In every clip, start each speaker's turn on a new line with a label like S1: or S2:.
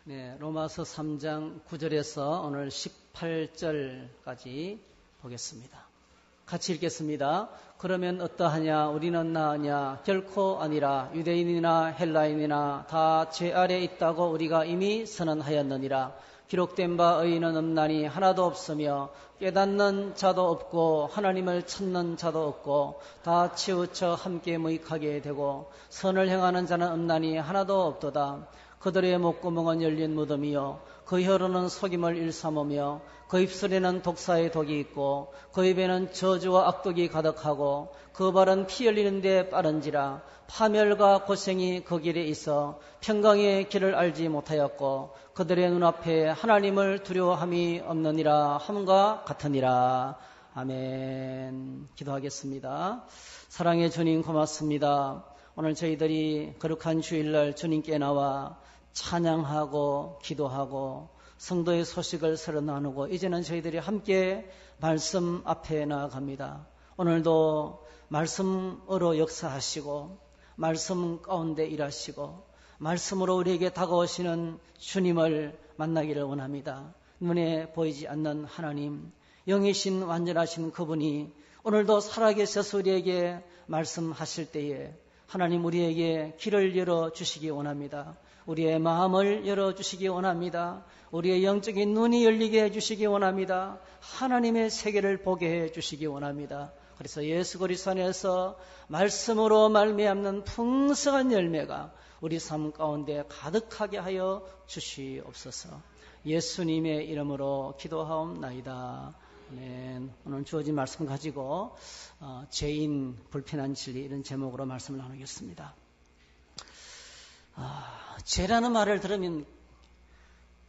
S1: 네, 로마서 3장 9절에서 오늘 18절까지 보겠습니다. 같이 읽겠습니다. 그러면 어떠하냐? 우리는 나으냐? 결코 아니라. 유대인이나 헬라인이나 다 죄 아래 있다고 우리가 이미 선언하였느니라. 기록된 바 의인은 없나니 하나도 없으며 깨닫는 자도 없고 하나님을 찾는 자도 없고 다 치우쳐 함께 무익하게 되고 선을 행하는 자는 없나니 하나도 없도다. 그들의 목구멍은 열린 무덤이요 그 혀로는 속임을 일삼으며 그 입술에는 독사의 독이 있고 그 입에는 저주와 악독이 가득하고 그 발은 피 흘리는 데 빠른지라. 파멸과 고생이 그 길에 있어 평강의 길을 알지 못하였고 그들의 눈앞에 하나님을 두려워함이 없느니라 함과 같으니라. 아멘. 기도하겠습니다. 사랑의 주님 고맙습니다. 오늘 저희들이 거룩한 주일날 주님께 나와 찬양하고 기도하고 성도의 소식을 서로 나누고 이제는 저희들이 함께 말씀 앞에 나아갑니다. 오늘도 말씀으로 역사하시고 말씀 가운데 일하시고 말씀으로 우리에게 다가오시는 주님을 만나기를 원합니다. 눈에 보이지 않는 하나님, 영이신 완전하신 그분이 오늘도 살아계셔서 우리에게 말씀하실 때에 하나님 우리에게 길을 열어주시기 원합니다. 우리의 마음을 열어주시기 원합니다. 우리의 영적인 눈이 열리게 해주시기 원합니다. 하나님의 세계를 보게 해주시기 원합니다. 그래서 예수 그리스도 안에서 말씀으로 말미암는 풍성한 열매가 우리 삶 가운데 가득하게 하여 주시옵소서. 예수님의 이름으로 기도하옵나이다. 아멘. 오늘 주어진 말씀 가지고 죄인 불편한 진리 이런 제목으로 말씀을 나누겠습니다. 죄라는 말을 들으면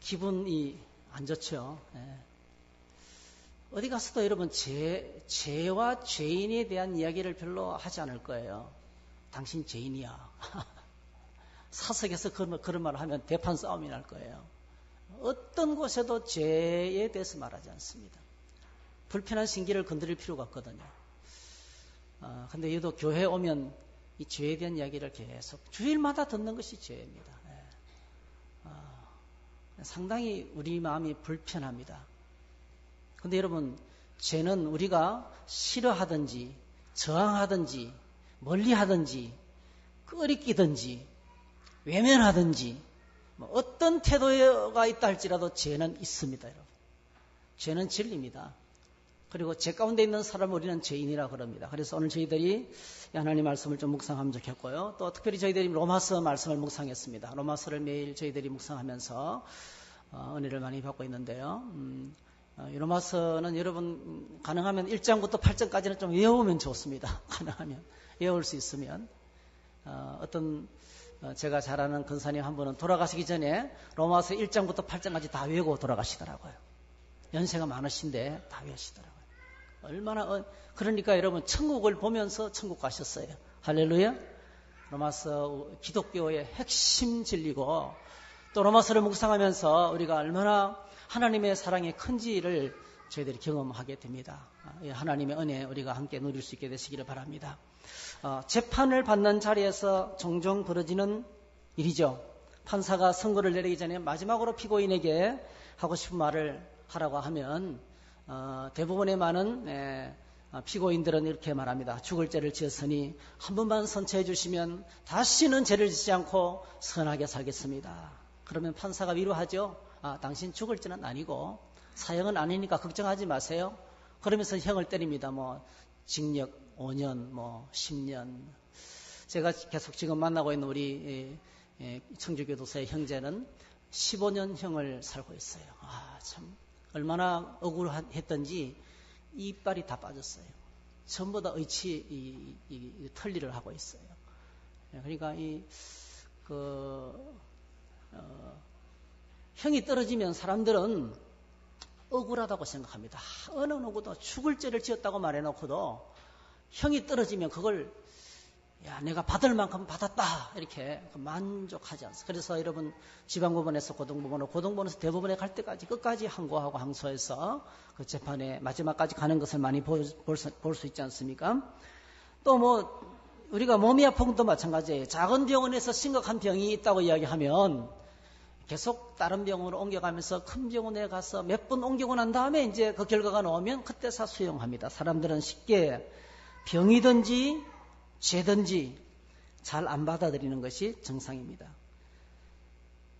S1: 기분이 안 좋죠. 어디 가서도 여러분 죄와 죄인에 대한 이야기를 별로 하지 않을 거예요. 당신 죄인이야. 사석에서 그런 말을 하면 대판 싸움이 날 거예요. 어떤 곳에도 죄에 대해서 말하지 않습니다. 불편한 신기를 건드릴 필요가 없거든요. 근데 얘도 교회에 오면 이 죄에 대한 이야기를 계속 주일마다 듣는 것이 죄입니다. 상당히 우리 마음이 불편합니다. 근데 여러분, 죄는 우리가 싫어하든지 저항하든지 멀리하든지 끄리끼든지 외면하든지 어떤 태도가 있다 할지라도 죄는 있습니다. 여러분. 죄는 진리입니다. 그리고 죄 가운데 있는 사람을 우리는 죄인이라고 그럽니다. 그래서 오늘 저희들이 하나님 말씀을 좀 묵상하면 좋겠고요. 또 특별히 저희들이 로마서 말씀을 묵상했습니다. 로마서를 매일 저희들이 묵상하면서 은혜를 많이 받고 있는데요. 이 로마서는 여러분 가능하면 1장부터 8장까지는 좀 외워오면 좋습니다. 가능하면 외울 수 있으면. 제가 잘 아는 근사님 한 분은 돌아가시기 전에 로마서 1장부터 8장까지 다 외우고 돌아가시더라고요. 연세가 많으신데 다 외우시더라고요. 그러니까 여러분 천국을 보면서 천국 가셨어요. 할렐루야. 로마서 기독교의 핵심 진리고 또 로마서를 묵상하면서 우리가 얼마나 하나님의 사랑이 큰지를 저희들이 경험하게 됩니다. 하나님의 은혜 우리가 함께 누릴 수 있게 되시기를 바랍니다. 재판을 받는 자리에서 종종 벌어지는 일이죠. 판사가 선고를 내리기 전에 마지막으로 피고인에게 하고 싶은 말을 하라고 하면 대부분의 많은 피고인들은 이렇게 말합니다. 죽을 죄를 지었으니 한 번만 선처해 주시면 다시는 죄를 짓지 않고 선하게 살겠습니다. 그러면 판사가 위로하죠. 당신 죽을 죄는 아니고 사형은 아니니까 걱정하지 마세요. 그러면서 형을 때립니다. 징역 5년, 10년. 제가 계속 지금 만나고 있는 우리 청주교도소의 형제는 15년 형을 살고 있어요. 참 얼마나 억울했던지 이빨이 다 빠졌어요. 전부 다 의치 털리를 하고 있어요. 그러니까 형이 떨어지면 사람들은 억울하다고 생각합니다. 어느 누구도 죽을 죄를 지었다고 말해놓고도 형이 떨어지면 그걸 내가 받을 만큼 받았다 이렇게 만족하지 않습니다. 그래서 여러분 지방법원에서 고등법원에서 대법원에 갈 때까지 끝까지 항고하고 항소해서 그 재판에 마지막까지 가는 것을 많이 볼 수 있지 않습니까? 또 우리가 몸이 아픈 것도 마찬가지예요. 작은 병원에서 심각한 병이 있다고 이야기하면 계속 다른 병원으로 옮겨가면서 큰 병원에 가서 몇 번 옮기고 난 다음에 이제 그 결과가 나오면 그때서 수용합니다. 사람들은 쉽게 병이든지 죄든지 잘 안 받아들이는 것이 정상입니다.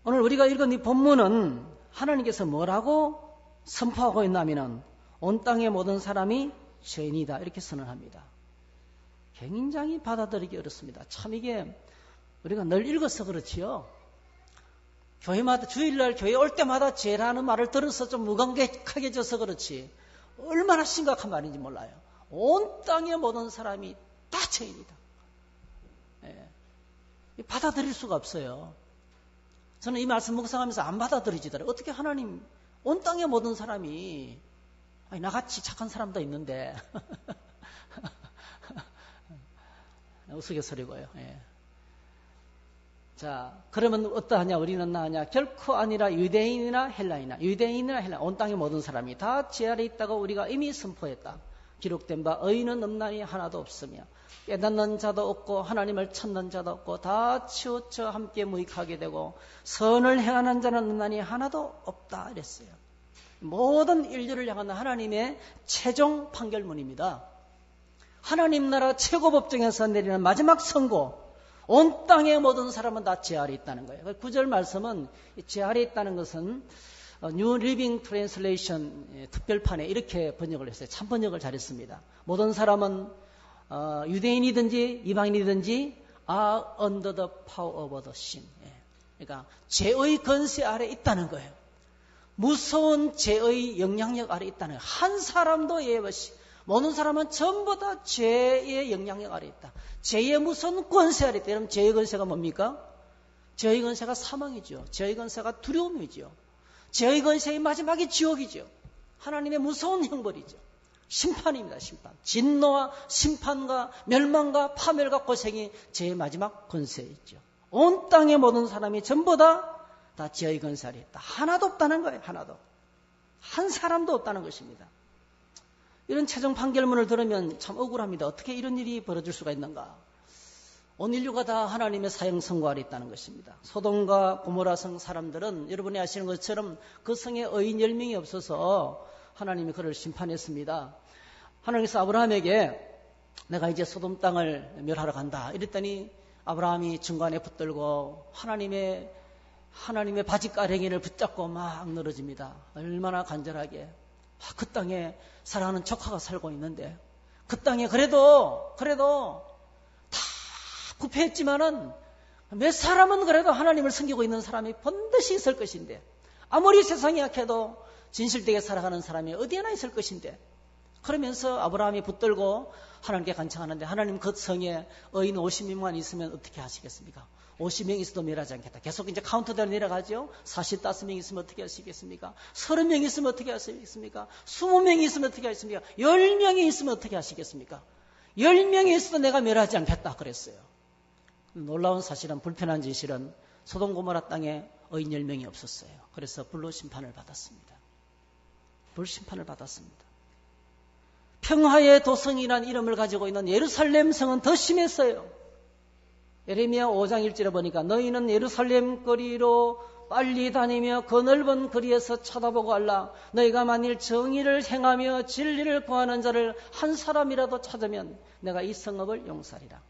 S1: 오늘 우리가 읽은 이 본문은 하나님께서 뭐라고 선포하고 있냐면 온 땅의 모든 사람이 죄인이다 이렇게 선언합니다. 굉장히 받아들이기 어렵습니다. 참 이게 우리가 늘 읽어서 그렇지요. 교회마다 주일날 교회 올 때마다 죄라는 말을 들어서 좀 무감각하게 져서 그렇지 얼마나 심각한 말인지 몰라요. 온 땅의 모든 사람이 다 죄인이다. 받아들일 수가 없어요. 저는 이 말씀 묵상하면서 안 받아들이지더라고요. 어떻게 하나님 온 땅의 모든 사람이 아니, 나같이 착한 사람도 있는데 우스갯소리고요. 자, 그러면 어떠하냐? 우리는 나하냐? 결코 아니라 유대인이나 헬라인이나 온 땅의 모든 사람이 다 죄 아래 있다고 우리가 이미 선포했다. 기록된 바 의인은 없나니 하나도 없으며 깨닫는 자도 없고 하나님을 찾는 자도 없고 다 치우쳐 함께 무익하게 되고 선을 행하는 자는 없나니 하나도 없다 이랬어요. 모든 인류를 향한 하나님의 최종 판결문입니다. 하나님 나라 최고법정에서 내리는 마지막 선고, 온 땅의 모든 사람은 다 죄 아래 있다는 거예요. 9절 말씀은 죄 아래 있다는 것은 New Living Translation 특별판에 이렇게 번역을 했어요. 참 번역을 잘했습니다. 모든 사람은 유대인이든지 이방인이든지 are under the power of the sin. 그러니까 죄의 권세 아래 있다는 거예요. 무서운 죄의 영향력 아래 있다는 거예요. 한 사람도 예외 없이 모든 사람은 전부 다 죄의 영향력 아래 있다. 죄의 무서운 권세 아래 있다. 여러분 죄의 권세가 뭡니까? 죄의 권세가 사망이죠. 죄의 권세가 두려움이죠. 죄의 권세의 마지막이 지옥이죠. 하나님의 무서운 형벌이죠. 심판입니다. 심판. 진노와 심판과 멸망과 파멸과 고생이 죄의 마지막 권세이죠. 온 땅의 모든 사람이 전부 다 죄의 권세 아래 있다. 하나도 없다는 거예요. 하나도. 한 사람도 없다는 것입니다. 이런 최종 판결문을 들으면 참 억울합니다. 어떻게 이런 일이 벌어질 수가 있는가? 온 인류가 다 하나님의 사형 선고 아래 있다는 것입니다. 소돔과 고모라 성 사람들은 여러분이 아시는 것처럼 그 성에 의인 10명이 없어서 하나님이 그를 심판했습니다. 하나님께서 아브라함에게 내가 이제 소돔 땅을 멸하러 간다. 이랬더니 아브라함이 중간에 붙들고 하나님의 바짓가랭이를 붙잡고 막 늘어집니다. 얼마나 간절하게. 그 땅에 사랑하는 조카가 살고 있는데 그 땅에 그래도 다 부패했지만은 몇 사람은 그래도 하나님을 섬기고 있는 사람이 번듯이 있을 것인데 아무리 세상이 약해도 진실되게 살아가는 사람이 어디에나 있을 것인데 그러면서 아브라함이 붙들고 하나님께 간청하는데 하나님 그 성에 의인 50명만 있으면 어떻게 하시겠습니까? 50명 있어도 멸하지 않겠다. 계속 이제 카운트대로 내려가죠. 45명 있으면 어떻게 하시겠습니까? 30명 있으면 어떻게 하시겠습니까? 20명이 있으면 어떻게 하시겠습니까? 10명이 있으면 어떻게 하시겠습니까? 10명이 있어도 내가 멸하지 않겠다 그랬어요. 놀라운 사실은 불편한 진실은 소돔 고모라 땅에 의인 10명이 없었어요. 그래서 불로 심판을 받았습니다. 불심판을 받았습니다. 평화의 도성이라는 이름을 가지고 있는 예루살렘 성은 더 심했어요. 예레미야 5장 1절에 보니까 너희는 예루살렘 거리로 빨리 다니며 그 넓은 거리에서 쳐다보고 알라. 너희가 만일 정의를 행하며 진리를 구하는 자를 한 사람이라도 찾으면 내가 이 성읍을 용서하리라.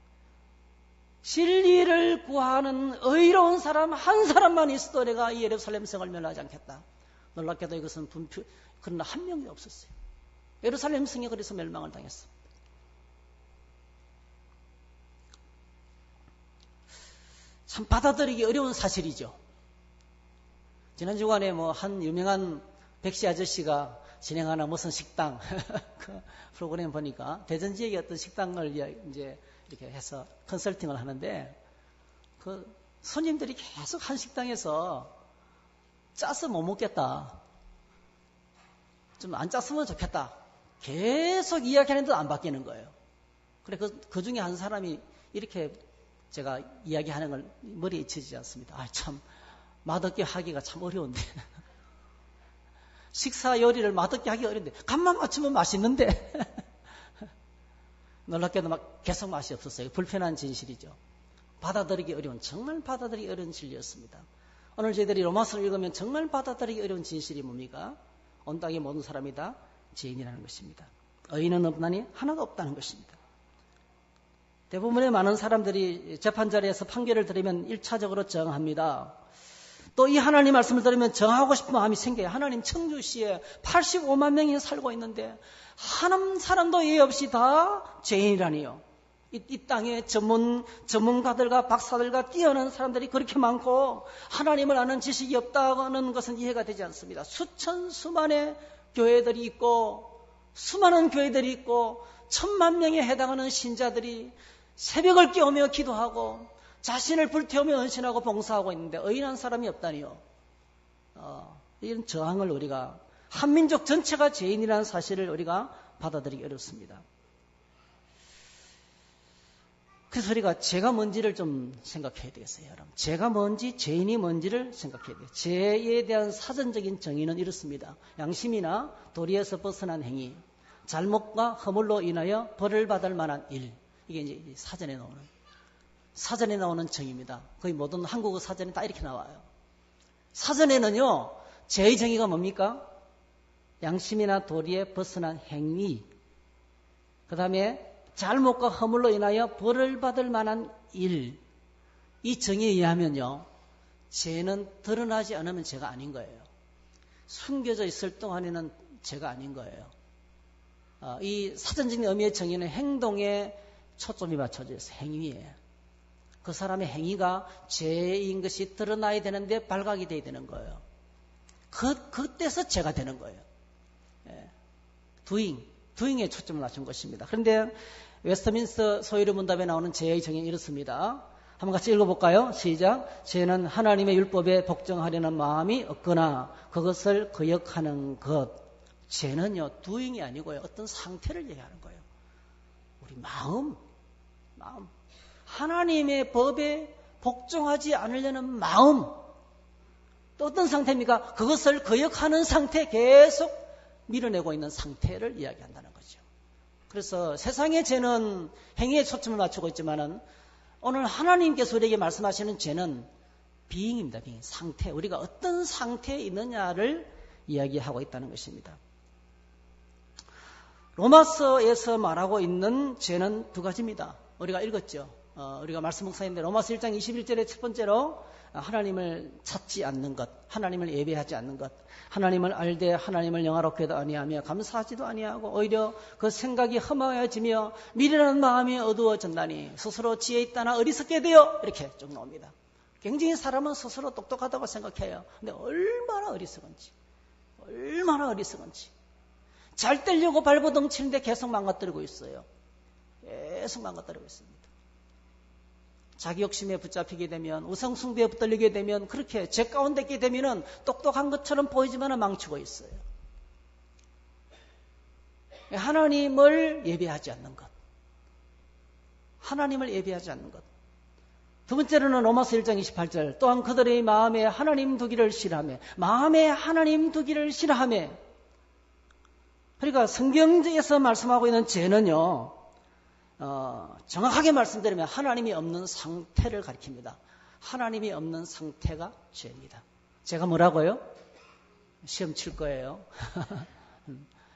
S1: 진리를 구하는 의로운 사람 한 사람만 있어도 내가 이 예루살렘 성을 멸하지 않겠다. 놀랍게도 이것은 그러나 한 명이 없었어요. 예루살렘 성이 그래서 멸망을 당했어. 참 받아들이기 어려운 사실이죠. 지난 주간에 한 유명한 백씨 아저씨가 진행하는 무슨 식당 그 프로그램 보니까 대전 지역의 어떤 식당을 이제 이렇게 해서 컨설팅을 하는데 그 손님들이 계속 한 식당에서 짜서 못 먹겠다. 좀 안 짰으면 좋겠다. 계속 이야기하는데도 안 바뀌는 거예요. 그래 그 중에 한 사람이 이렇게 제가 이야기하는 걸 머리에 잊히지 않습니다. 참 맛없게 하기가 참 어려운데 식사 요리를 맛없게 하기가 어려운데 간만 맞추면 맛있는데 놀랍게도 막 계속 맛이 없었어요. 불편한 진실이죠. 받아들이기 어려운 정말 받아들이기 어려운 진리였습니다. 오늘 저희들이 로마서를 읽으면 정말 받아들이기 어려운 진실이 뭡니까? 온 땅의 모든 사람이 다 죄인이라는 것입니다. 의인은 없나니 하나도 없다는 것입니다. 대부분의 많은 사람들이 재판 자리에서 판결을 들으면 1차적으로 정합니다. 또 이 하나님 말씀을 들으면 정하고 싶은 마음이 생겨요. 하나님 청주시에 85만 명이 살고 있는데 한 사람도 예의 없이 다 죄인이라니요. 이 땅에 전문가들과 박사들과 뛰어난 사람들이 그렇게 많고 하나님을 아는 지식이 없다는 것은 이해가 되지 않습니다. 수만의 교회들이 있고 수많은 교회들이 있고 1000만 명에 해당하는 신자들이 새벽을 깨우며 기도하고 자신을 불태우며 헌신하고 봉사하고 있는데 의인한 사람이 없다니요. 이런 저항을 우리가 한민족 전체가 죄인이라는 사실을 우리가 받아들이기 어렵습니다. 그래서 우리가 죄가 뭔지를 좀 생각해야 되겠어요. 여러분. 죄가 뭔지 죄인이 뭔지를 생각해야 돼요. 죄에 대한 사전적인 정의는 이렇습니다. 양심이나 도리에서 벗어난 행위, 잘못과 허물로 인하여 벌을 받을 만한 일. 이게 이제 사전에 나오는 정의입니다. 거의 모든 한국어 사전에 다 이렇게 나와요. 사전에는요, 죄의 정의가 뭡니까? 양심이나 도리에 벗어난 행위, 그 다음에 잘못과 허물로 인하여 벌을 받을 만한 일. 이 정의에 의하면요, 죄는 드러나지 않으면 죄가 아닌 거예요. 숨겨져 있을 동안에는 죄가 아닌 거예요. 이 사전적인 의미의 정의는 행동에 초점이 맞춰져 있어요. 행위에. 그 사람의 행위가 죄인 것이 드러나야 되는데 발각이 돼야 되는 거예요. 그때서 죄가 되는 거예요. doing에 초점을 맞춘 것입니다. 그런데 웨스트민스터 소유리 문답에 나오는 죄의 정의는 이렇습니다. 한번 같이 읽어볼까요? 시작. 죄는 하나님의 율법에 복종하려는 마음이 없거나 그것을 거역하는 것. 죄는요, doing이 아니고요, 어떤 상태를 얘기하는 거예요. 우리 마음. 하나님의 법에 복종하지 않으려는 마음. 또 어떤 상태입니까? 그것을 거역하는 상태, 계속 밀어내고 있는 상태를 이야기한다는 거죠. 그래서 세상의 죄는 행위에 초점을 맞추고 있지만은 오늘 하나님께서 우리에게 말씀하시는 죄는 being입니다. being. 상태. 우리가 어떤 상태에 있느냐를 이야기하고 있다는 것입니다. 로마서에서 말하고 있는 죄는 두 가지입니다. 우리가 읽었죠. 우리가 말씀 묵상했는데 로마서 1장 21절에 첫 번째로 하나님을 찾지 않는 것, 하나님을 예배하지 않는 것, 하나님을 알되 하나님을 영화롭게도 아니하며 감사하지도 아니하고 오히려 그 생각이 험하여지며 미련한 마음이 어두워진다니 스스로 지혜 있다나 어리석게 되어 이렇게 쭉 나옵니다. 굉장히 사람은 스스로 똑똑하다고 생각해요. 근데 얼마나 어리석은지 잘 되려고 발버둥 치는데 계속 망가뜨리고 있어요. 계속 망가뜨리고 있습니다. 자기 욕심에 붙잡히게 되면, 우상숭배에 붙들리게 되면, 그렇게 죄 가운데 있게 되면 똑똑한 것처럼 보이지만 망치고 있어요. 하나님을 예배하지 않는 것. 두 번째로는 로마서 1장 28절. 또한 그들의 마음에 하나님 두기를 싫어하며, 그러니까 성경에서 말씀하고 있는 죄는요, 정확하게 말씀드리면 하나님이 없는 상태를 가리킵니다. 하나님이 없는 상태가 죄입니다. 제가 뭐라고요? 시험 칠 거예요.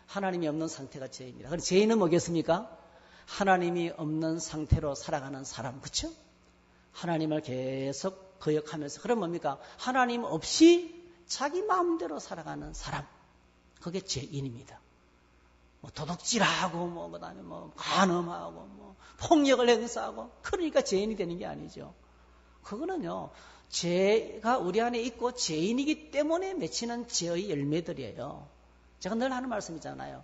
S1: 하나님이 없는 상태가 죄입니다. 그럼 죄인은 뭐겠습니까? 하나님이 없는 상태로 살아가는 사람, 그렇죠? 하나님을 계속 거역하면서, 그럼 뭡니까? 하나님 없이 자기 마음대로 살아가는 사람, 그게 죄인입니다. 도둑질하고, 그 다음에 간음하고, 폭력을 행사하고, 그러니까 죄인이 되는 게 아니죠. 그거는요, 죄가 우리 안에 있고 죄인이기 때문에 맺히는 죄의 열매들이에요. 제가 늘 하는 말씀이잖아요.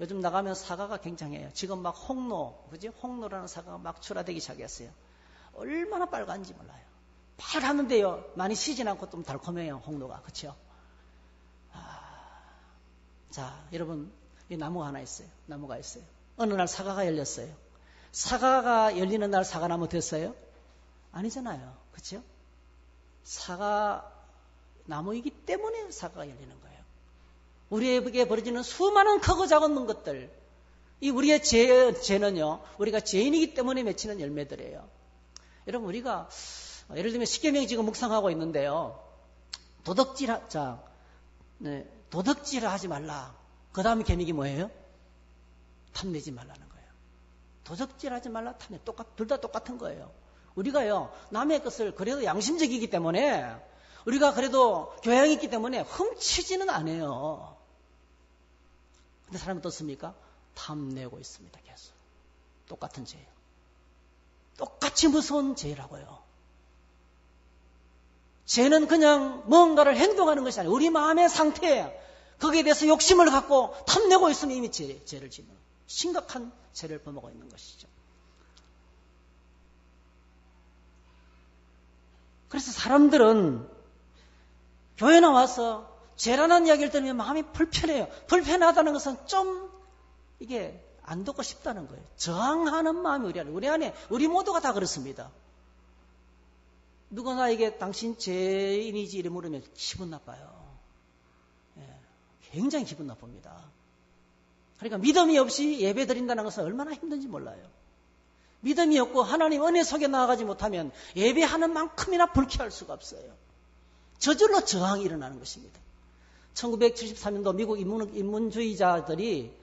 S1: 요즘 나가면 사과가 굉장해요. 지금 막 홍로라는 사과가 막 출하되기 시작했어요. 얼마나 빨간지 몰라요. 파랗는데요, 많이 시진 않고 좀 달콤해요, 홍로가. 그렇죠? 자, 여러분, 이 나무가 있어요. 어느 날 사과가 열렸어요. 사과가 열리는 날 사과나무 됐어요? 아니잖아요. 그렇죠? 사과 나무이기 때문에 사과가 열리는 거예요. 우리에게 벌어지는 수많은 크고 작은 것들, 이 우리의 죄는요, 우리가 죄인이기 때문에 맺히는 열매들이에요. 여러분, 우리가 예를 들면 십계명 지금 묵상하고 있는데요, 도덕질을 하지 말라. 그 다음 계명이 뭐예요? 탐내지 말라는 거예요. 도덕질하지 말라, 탐내. 둘 다 똑같은 거예요. 우리가요, 남의 것을 그래도 양심적이기 때문에, 우리가 그래도 교양이 있기 때문에 훔치지는 않아요. 근데 사람은 어떻습니까? 탐내고 있습니다, 계속. 똑같은 죄예요. 똑같이 무서운 죄라고요. 죄는 그냥 뭔가를 행동하는 것이 아니에요. 우리 마음의 상태에 거기에 대해서 욕심을 갖고 탐내고 있으면 이미 죄를 짓는 심각한 죄를 범하고 있는 것이죠. 그래서 사람들은 교회 나와서 죄라는 이야기를 들으면 마음이 불편해요. 불편하다는 것은 좀 이게 안 듣고 싶다는 거예요. 저항하는 마음이 우리 안에 우리 모두가 다 그렇습니다. 누가 나에게 당신 죄인이지 이래 물으면 기분 나빠요. 굉장히 기분 나쁩니다. 그러니까 믿음이 없이 예배 드린다는 것은 얼마나 힘든지 몰라요. 믿음이 없고 하나님 은혜 속에 나아가지 못하면 예배하는 만큼이나 불쾌할 수가 없어요. 저절로 저항이 일어나는 것입니다. 1973년도 미국 인문주의자들이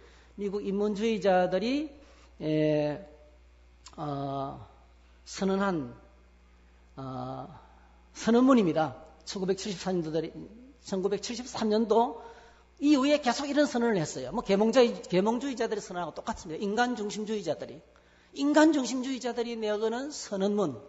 S1: 선언한 선언문입니다. 1973년도 이후에 계속 이런 선언을 했어요. 뭐 계몽주의자들이 선언하고 똑같습니다. 인간중심주의자들이 내거는 선언문.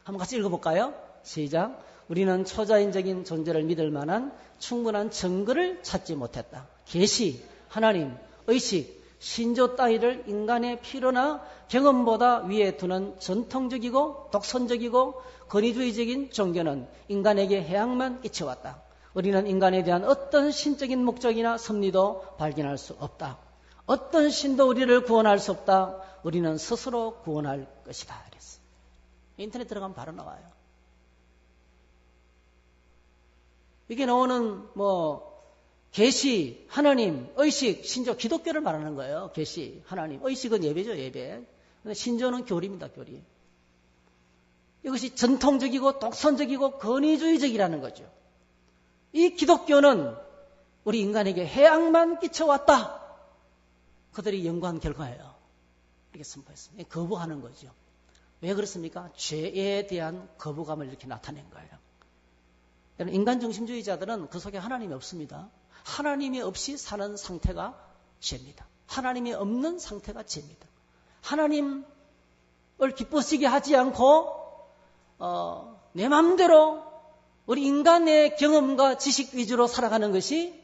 S1: 한번 같이 읽어볼까요? 시작. 우리는 초자연적인 존재를 믿을 만한 충분한 증거를 찾지 못했다. 계시, 하나님, 의식, 신조 따위를 인간의 필요나 경험보다 위에 두는 전통적이고 독선적이고 권위주의적인 종교는 인간에게 해악만 끼쳐왔다. 우리는 인간에 대한 어떤 신적인 목적이나 섭리도 발견할 수 없다. 어떤 신도 우리를 구원할 수 없다. 우리는 스스로 구원할 것이다. 그랬어요. 인터넷 들어가면 바로 나와요. 이게 나오는 계시, 하나님, 의식, 신조, 기독교를 말하는 거예요. 계시, 하나님, 의식은 예배죠, 예배. 신조는 교리입니다, 교리. 이것이 전통적이고 독선적이고 권위주의적이라는 거죠. 이 기독교는 우리 인간에게 해악만 끼쳐왔다. 그들이 연구한 결과예요. 이렇게 선포했습니다. 거부하는 거죠. 왜 그렇습니까? 죄에 대한 거부감을 이렇게 나타낸 거예요. 인간중심주의자들은 그 속에 하나님이 없습니다. 하나님이 없이 사는 상태가 죄입니다. 하나님이 없는 상태가 죄입니다. 하나님을 기쁘시게 하지 않고 내 마음대로 우리 인간의 경험과 지식 위주로 살아가는 것이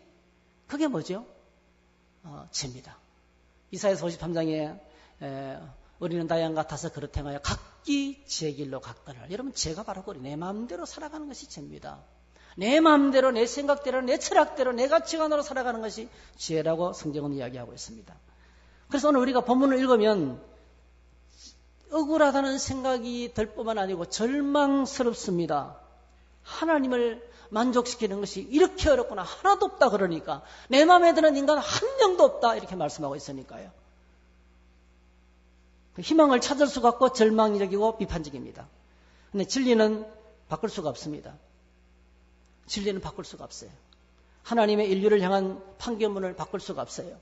S1: 그게 뭐죠? 죄입니다. 이사야서 53장에 우리는 다양 같아서 그렇다 행하여 각기 제 길로 갔거늘. 여러분 죄가 바로 내 마음대로 살아가는 것이 죄입니다. 내 마음대로 내 생각대로 내 철학대로 내 가치관으로 살아가는 것이 죄라고 성경은 이야기하고 있습니다. 그래서 오늘 우리가 본문을 읽으면 억울하다는 생각이 들 뿐만 아니고 절망스럽습니다. 하나님을 만족시키는 것이 이렇게 어렵구나. 하나도 없다 그러니까. 내 마음에 드는 인간 한 명도 없다 이렇게 말씀하고 있으니까요. 희망을 찾을 수가 없고 절망적이고 비판적입니다. 근데 진리는 바꿀 수가 없습니다. 진리는 바꿀 수가 없어요. 하나님의 인류를 향한 판결문을 바꿀 수가 없어요.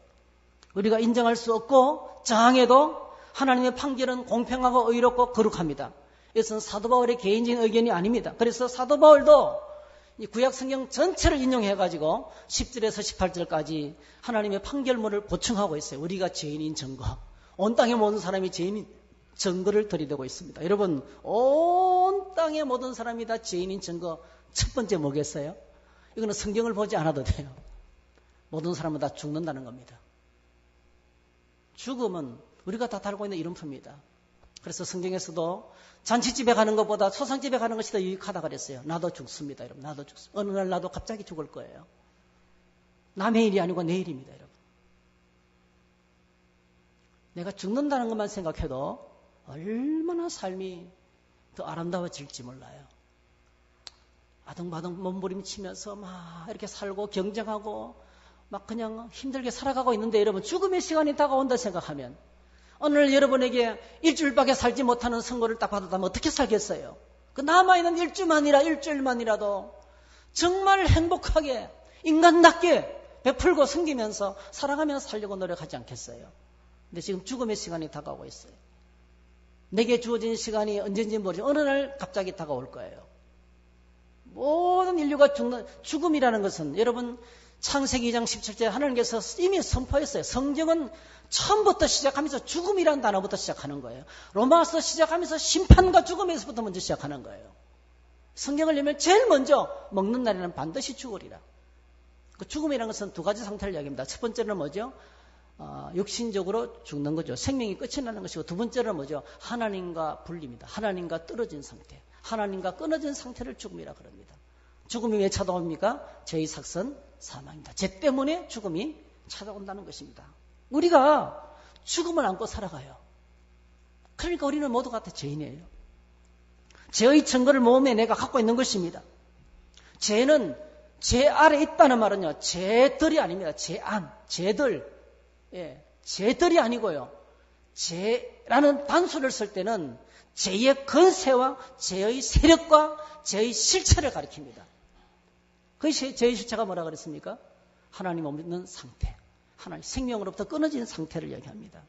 S1: 우리가 인정할 수 없고 저항해도 하나님의 판결은 공평하고 의롭고 거룩합니다. 이것은 사도 바울의 개인적인 의견이 아닙니다. 그래서 사도 바울도 이 구약 성경 전체를 인용해가지고 10절에서 18절까지 하나님의 판결문을 보충하고 있어요. 우리가 죄인인 증거. 온 땅의 모든 사람이 죄인인 증거를 들이대고 있습니다. 여러분, 온 땅의 모든 사람이 다 죄인인 증거 첫 번째 뭐겠어요? 이거는 성경을 보지 않아도 돼요. 모든 사람은 다 죽는다는 겁니다. 죽음은 우리가 다 달고 있는 이름표입니다. 그래서 성경에서도 잔치집에 가는 것보다 초상집에 가는 것이 더 유익하다 그랬어요. 나도 죽습니다, 여러분. 나도 죽습니다. 어느 날 나도 갑자기 죽을 거예요. 남의 일이 아니고 내 일입니다, 여러분. 내가 죽는다는 것만 생각해도 얼마나 삶이 더 아름다워질지 몰라요. 아등바등 몸부림치면서 막 이렇게 살고 경쟁하고 막 그냥 힘들게 살아가고 있는데 여러분 죽음의 시간이 다가온다 생각하면 오늘 여러분에게 일주일밖에 살지 못하는 선고를 딱 받았다면 어떻게 살겠어요? 그 남아있는 일주일만이라도 정말 행복하게 인간답게 베풀고 섬기면서 살아가며 살려고 노력하지 않겠어요? 근데 지금 죽음의 시간이 다가오고 있어요. 내게 주어진 시간이 언젠지 모르지 어느 날 갑자기 다가올 거예요. 모든 인류가 죽음이라는 것은 여러분 창세기 2장 17절 하나님께서 이미 선포했어요. 성경은 처음부터 시작하면서 죽음이라는 단어부터 시작하는 거예요. 로마서 시작하면서 심판과 죽음에서부터 먼저 시작하는 거예요. 성경을 읽으면 제일 먼저 먹는 날에는 반드시 죽으리라. 그 죽음이라는 것은 두 가지 상태를 이야기합니다. 첫 번째는 뭐죠? 육신적으로 죽는 거죠. 생명이 끝이 나는 것이고, 두 번째는 뭐죠? 하나님과 분리입니다. 하나님과 떨어진 상태, 하나님과 끊어진 상태를 죽음이라 그럽니다. 죽음이 왜 찾아옵니까? 죄의 삭선 사망입니다. 죄 때문에 죽음이 찾아온다는 것입니다. 우리가 죽음을 안고 살아가요. 그러니까 우리는 모두가 다 죄인이에요. 죄의 증거를 몸에 내가 갖고 있는 것입니다. 죄는 죄 아래 있다는 말은요, 죄들이 아닙니다. 죄안, 죄들. 예, 죄들이 아니고요. 죄라는 단수를 쓸 때는 죄의 건세와 죄의 세력과 죄의 실체를 가리킵니다. 그것이 죄의 실체가 뭐라 그랬습니까? 하나님 없는 상태, 하나님 생명으로부터 끊어진 상태를 얘기합니다.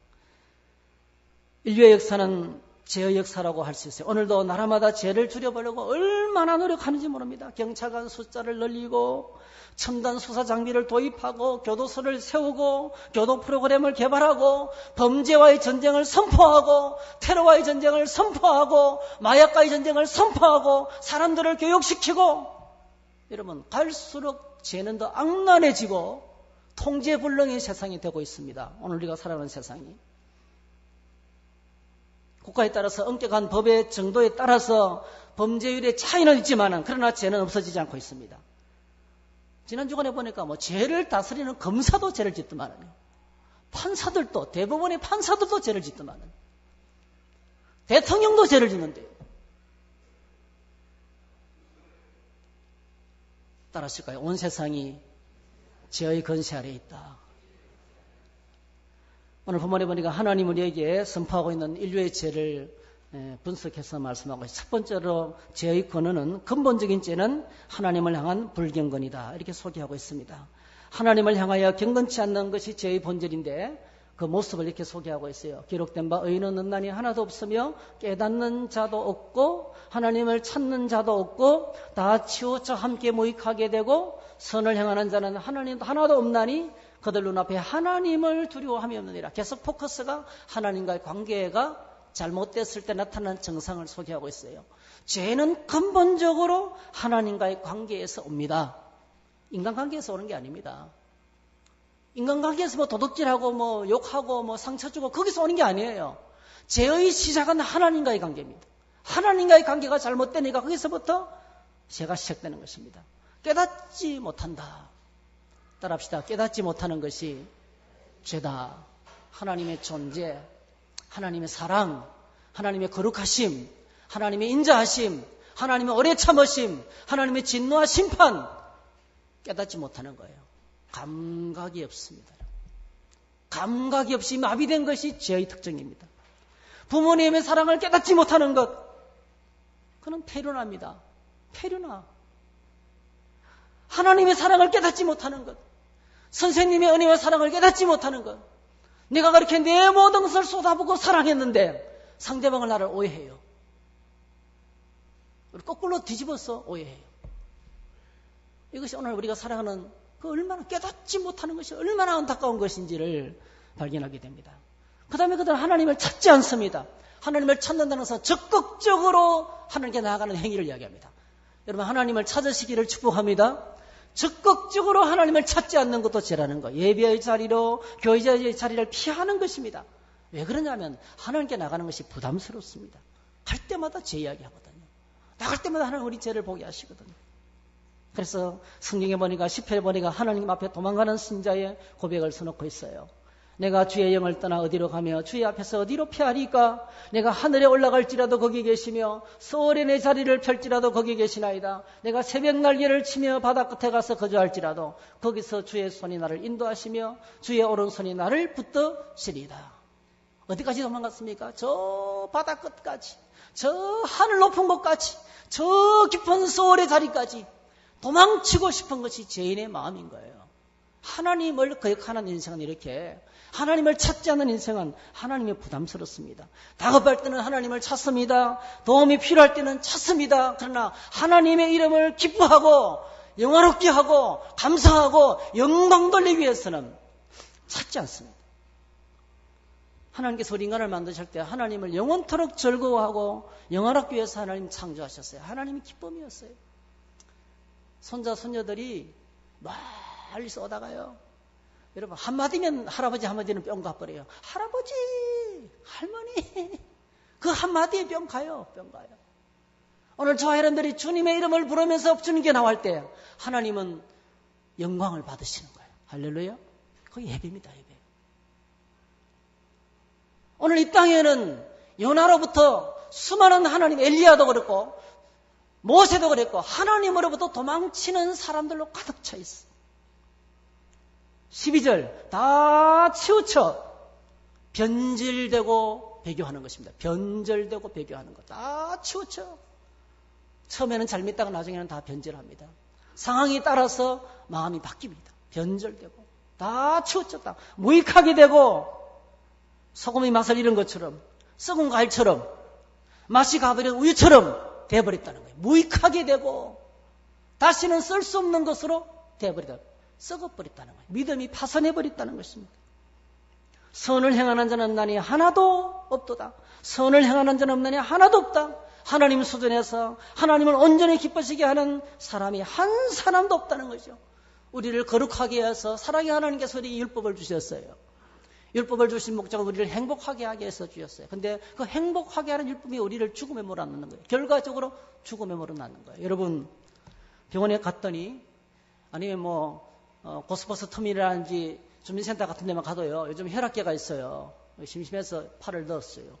S1: 인류의 역사는 죄의 역사라고 할 수 있어요. 오늘도 나라마다 죄를 줄여보려고 얼마나 노력하는지 모릅니다. 경찰관 숫자를 늘리고 첨단 수사 장비를 도입하고 교도소를 세우고 교도 프로그램을 개발하고 범죄와의 전쟁을 선포하고 테러와의 전쟁을 선포하고 마약과의 전쟁을 선포하고 사람들을 교육시키고, 여러분 갈수록 죄는 더 악랄해지고 통제불능의 세상이 되고 있습니다. 오늘 우리가 살아가는 세상이. 국가에 따라서 엄격한 법의 정도에 따라서 범죄율의 차이는 있지만 그러나 죄는 없어지지 않고 있습니다. 지난 주간에 보니까 뭐 죄를 다스리는 검사도 죄를 짓더만요. 판사들도, 대부분의 판사들도 죄를 짓더만요. 대통령도 죄를 짓는데요. 따라하실까요? 온 세상이 죄의 건세 아래에 있다. 오늘 본문에 보니까 하나님 우리에게 선포하고 있는 인류의 죄를 분석해서 말씀하고 있습니다. 첫 번째로 죄의 근원은, 근본적인 죄는 하나님을 향한 불경건이다, 이렇게 소개하고 있습니다. 하나님을 향하여 경건치 않는 것이 죄의 본질인데 그 모습을 이렇게 소개하고 있어요. 기록된 바 의인은 없나니 하나도 없으며 깨닫는 자도 없고 하나님을 찾는 자도 없고 다 치우쳐 함께 무익하게 되고 선을 행하는 자는 하나님 하나도 없나니 그들 눈앞에 하나님을 두려워함이 없느니라. 계속 포커스가 하나님과의 관계가 잘못됐을 때 나타나는 증상을 소개하고 있어요. 죄는 근본적으로 하나님과의 관계에서 옵니다. 인간관계에서 오는 게 아닙니다. 인간관계에서 뭐 도둑질하고 뭐 욕하고 뭐 상처 주고 거기서 오는 게 아니에요. 죄의 시작은 하나님과의 관계입니다. 하나님과의 관계가 잘못되니까 거기서부터 죄가 시작되는 것입니다. 깨닫지 못한다. 따라합시다. 깨닫지 못하는 것이 죄다. 하나님의 존재, 하나님의 사랑, 하나님의 거룩하심, 하나님의 인자하심, 하나님의 오래 참으심, 하나님의 진노와 심판, 깨닫지 못하는 거예요. 감각이 없습니다. 감각이 없이 마비된 것이 죄의 특징입니다. 부모님의 사랑을 깨닫지 못하는 것, 그는 폐륜합니다. 폐륜아. 하나님의 사랑을 깨닫지 못하는 것, 선생님의 은혜와 사랑을 깨닫지 못하는 것, 내가 그렇게 내 모든 것을 쏟아부고 사랑했는데 상대방을 나를 오해해요. 거꾸로 뒤집어서 오해해요. 이것이 오늘 우리가 살아가는 그 얼마나 깨닫지 못하는 것이 얼마나 안타까운 것인지를 발견하게 됩니다. 그 다음에 그들은 하나님을 찾지 않습니다. 하나님을 찾는다는 것은 적극적으로 하나님께 나아가는 행위를 이야기합니다. 여러분 하나님을 찾으시기를 축복합니다. 적극적으로 하나님을 찾지 않는 것도 죄라는 거. 예배의 자리로 교회의 자리를 피하는 것입니다. 왜 그러냐면 하나님께 나가는 것이 부담스럽습니다. 갈 때마다 죄 이야기하거든요. 나갈 때마다 하나님 우리 죄를 보게 하시거든요. 그래서 성경에 보니까 10회에 보니까 하나님 앞에 도망가는 신자의 고백을 써놓고 있어요. 내가 주의 영을 떠나 어디로 가며 주의 앞에서 어디로 피하리까? 내가 하늘에 올라갈지라도 거기 계시며 서울에 내 자리를 펼지라도 거기 계시나이다. 내가 새벽 날개를 치며 바다 끝에 가서 거주할지라도 거기서 주의 손이 나를 인도하시며 주의 오른손이 나를 붙드시리다. 어디까지 도망갔습니까? 저 바다 끝까지, 저 하늘 높은 곳까지, 저 깊은 서울의 자리까지, 도망치고 싶은 것이 죄인의 마음인 거예요. 하나님을 거역하는 인생은 이렇게, 하나님을 찾지 않는 인생은 하나님이 부담스럽습니다. 다급할 때는 하나님을 찾습니다. 도움이 필요할 때는 찾습니다. 그러나 하나님의 이름을 기뻐하고 영화롭게 하고 감사하고 영광 돌리기 위해서는 찾지 않습니다. 하나님께서 우리 인간을 만드실 때 하나님을 영원토록 즐거워하고 영화롭기 위해서 하나님 창조하셨어요. 하나님이 기쁨이었어요. 손자 손녀들이 멀리서 오다가요, 여러분 한마디면 할아버지 한마디는 뿅 가버려요. 할아버지 할머니 그 한마디에 뿅 가요. 오늘 저와 여러분들이 주님의 이름을 부르면서 주님께 나올 때 하나님은 영광을 받으시는 거예요. 할렐루야. 그게 예배입니다. 예배. 오늘 이 땅에는 요나로부터 수많은 하나님, 엘리야도 그렇고 모세도 그랬고 하나님으로부터 도망치는 사람들로 가득 차 있어. 12절 다 치우쳐 변질되고 배교하는 것입니다. 변절되고 배교하는 것 다 치우쳐. 처음에는 잘 믿다가 나중에는 다 변질합니다. 상황이 따라서 마음이 바뀝니다. 변절되고 다 치우쳤다. 무익하게 되고 소금이 맛을 잃은 것처럼 썩은 과일처럼 맛이 가버린 우유처럼 되어버렸다는 거예요. 무익하게 되고 다시는 쓸 수 없는 것으로 되어버리다. 썩어버렸다는 거예요. 믿음이 파손해버렸다는 것입니다. 선을 행하는 자는 없나니 하나도 없도다. 선을 행하는 자는 없나니 하나도 없다. 하나님 수준에서 하나님을 온전히 기뻐지게 하는 사람이 한 사람도 없다는 거죠. 우리를 거룩하게 해서 사랑의 하나님께서 우리 율법을 주셨어요. 율법을 주신 목적은 우리를 행복하게 하게 해서 주셨어요. 근데 그 행복하게 하는 율법이 우리를 죽음에 몰아넣는 거예요. 결과적으로 죽음에 몰아넣는 거예요. 여러분 병원에 갔더니 아니면 고스포스 터미널이라든지 주민센터 같은 데만 가도요. 요즘 혈압계가 있어요. 심심해서 팔을 넣었어요.